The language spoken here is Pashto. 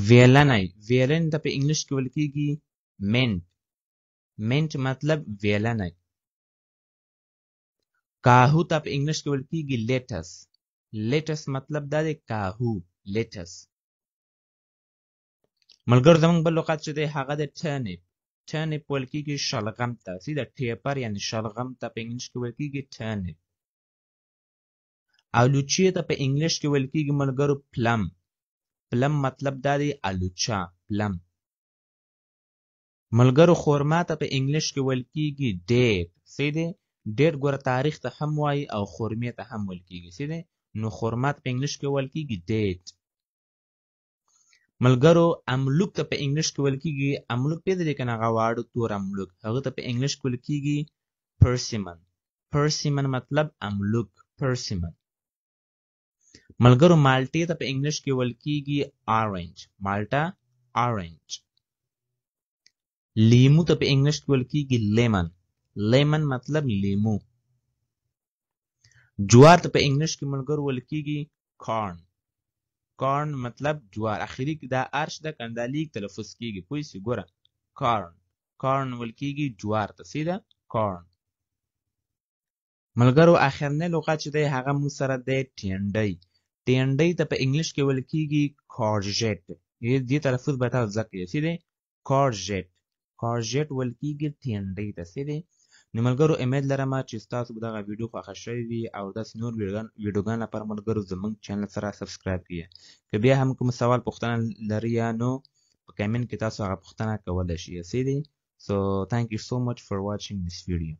ویلنی ویلن ته په انګلیش کې ویل کېږي منټ منټ مطلب ویلنی کاهو ته په انګلیش کې ویل کېږي لیټس لیټس مطلب دا دی کاهو لیټس ملګرو زموږ بل لغت چې دی هغه د ټرنپ ټرنپ ویل کېږي شلغم ته سیده ټیپر یعنی شلغم ته په انګلیش کې ویل کېږي ټرنپ الوچې ته په انګلیش کې ویل کېږي ملګرو پلم پلم مطلب دا دی الوچه پلم ملګرو خورما ته په انګلیش کې ویل کېږي ډیټ سیده ډیټ ګوره تاریخ ته هم وایي او خورمې ته هم ویل کېږي سیده نو خورما ته په انګلیش کې ویل کېږي ډیټ ملګرو املوک ته په انګلیش کې ویل کېږي املوک پیژنئ کنه هغه واړه تور املوک هغه ته په انګلیش کې ویل کېږي پرسیمن پرسیمن مطلب املوک پرسیمن ملګرو مالټې ته په انګلیش کې ویل کېږي اورنج مالټا اورنج لیمو ته په انګلیش کې ویل کېږي لیمن لیمن مطلب لیمو جوار ته په انګلیش کې ملګرو ویل کېږي کارن کارن مطلب جوار اخیری کې دا ارش د کندالیک تلفظ کېږي پوه شئ ګوره کارن کارن ویل کېږي جوار ته سیده کارن ملګرو اخرنی لغت چې دی هغه موږ سره دی ټینډۍ ټینډۍ ته په انګلیش کې ویل کېږي کارژټ دې تلفظ به تاسو زده کړئ سیده کارژټ کارژټ ویل کېږي ټینډۍ ته سیده نو ملګرو امید لرم چې تاسو به دغه ویډیو خوښه شوې وي او داسې نور ویډیوګان لپاره ملګرو زموږ چینل سره سبسکرایب کړئ که بیا هم کوم سوال پوښتنه لري یا نو په کمنټ کې تاسو هغه پوښتنه کولی شئ سیده so thank you so much for watching this video